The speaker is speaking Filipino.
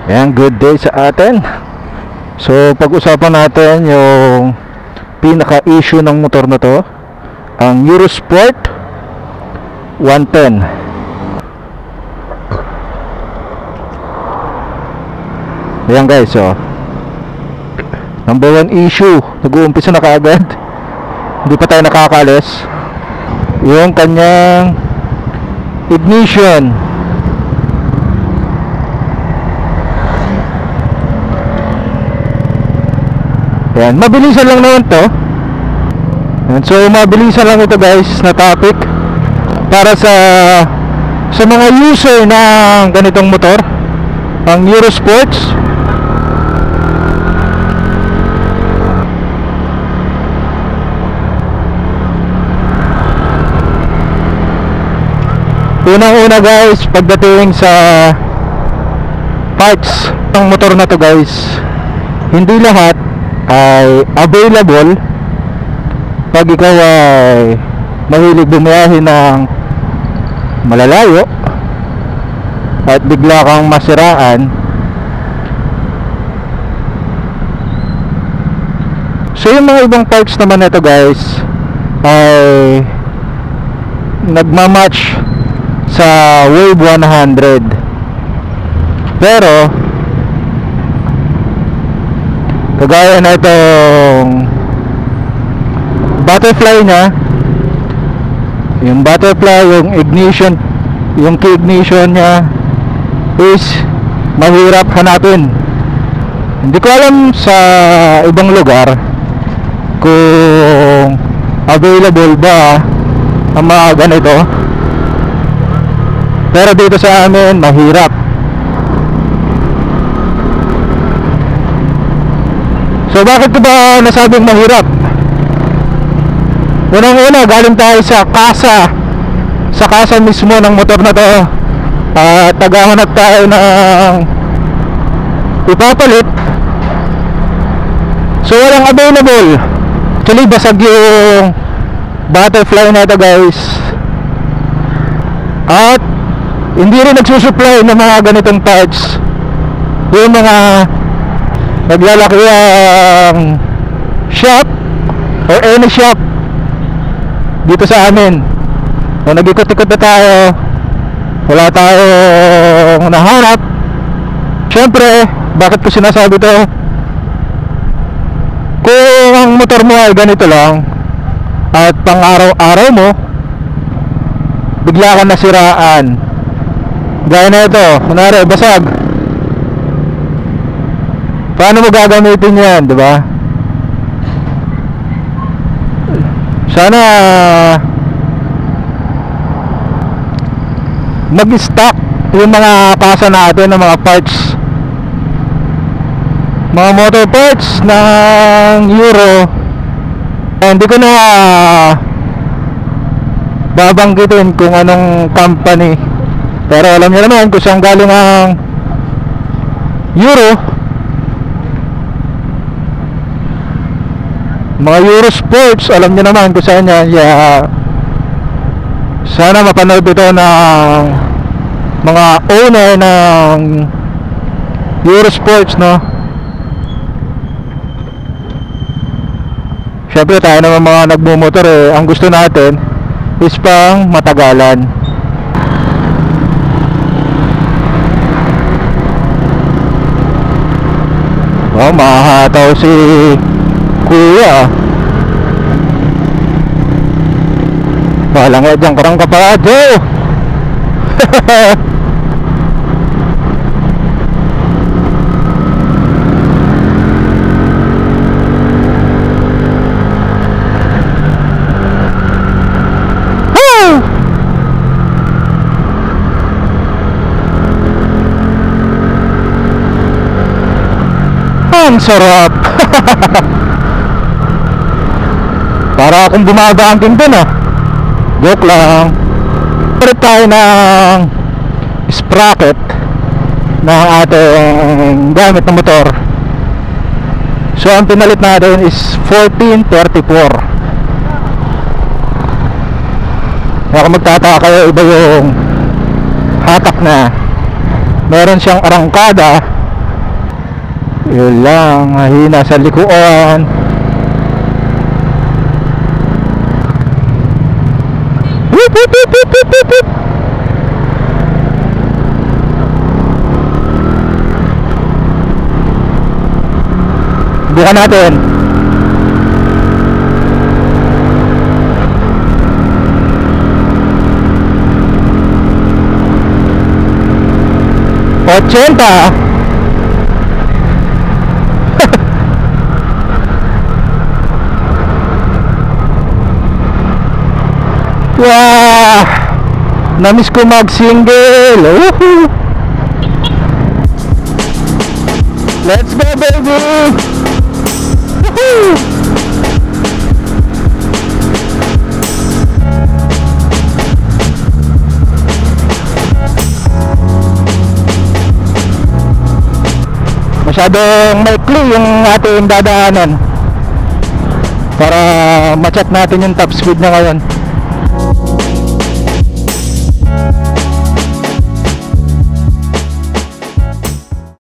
Ayan, good day sa atin. So pag-usapan natin yung pinaka-issue ng motor na to, ang Eurosport 110. Ayan guys, so number one issue, nag-uumpisa na kaagad, hindi pa tayo nakakalis. Yung kanyang ignition. Ayan, mabilisan lang naman to. Ayan, so mabilisan lang ito guys na topic para sa mga user ng ganitong motor, ang Eurosports. Unang-una guys, pagdating sa parts ng motor na to guys, hindi lahat ay available pag ikaw ay mahilig bumiyahe ng malalayo at bigla kang masiraan. So yung mga ibang parts naman nito guys ay nagmamatch sa Wave 100, pero kagaya na itong butterfly nya, yung butterfly, yung ignition, yung key ignition nya is mahirap hanapin. Hindi ko alam sa ibang lugar kung available ba ang mga ganito, pero dito sa amin mahirap. So bakit ko ba nasabing mahirap? Unang-una, galing tayo sa kasa mismo ng motor na to, at tagahanap tayo ng ipapalit. So walang available. Actually basag yung butterfly na ito guys, at hindi rin nagsusupply ng mga ganitong parts yung mga naglalaki ang shop or any shop dito sa amin. So nag-ikot-ikot na tayo, wala tayong nahanap. Siyempre, bakit ko sinasabi to? Kung ang motor mo ay ganito lang at pang araw-araw mo, bigla ka nasiraan, gaya na ito, kunwari basag, paano mo gagamitin yan, di ba? Sana mag-stock yung mga kasa natin ng mga parts, mga motor parts ng Euro. Hindi ko na babanggitin kung anong company, pero alam niyo naman kung saan galing ang Euro. Mga Eurosports, alam niyo naman kung saan yan. Sana mapanood ito ng mga owner ng Eurosports, no? Siyempre tayo naman mga nagmumotor ang gusto natin is pang matagalan. Oh, mahataw si kuya. Walang dyan karang kaparadyo. Ang sarap. Para akong bumabangking dun joke lang. Palit tayo ng sprocket ng ating gamit na motor. So ang pinalit natin is 1434. Kung magtataka kayo, iba yung hatak na. Meron siyang arangkada Yun lang, mahina sa likuan. Whoop, whoop, whoop, whoop, whoop, whoop, whoop. Bukan natin. Ochenta. Wah, namiss ko mag-single. Woohoo! Let's go, baby! Woohoo! Masyadong maikli yung ating dadaanan para ma-check natin yung top speed na ngayon.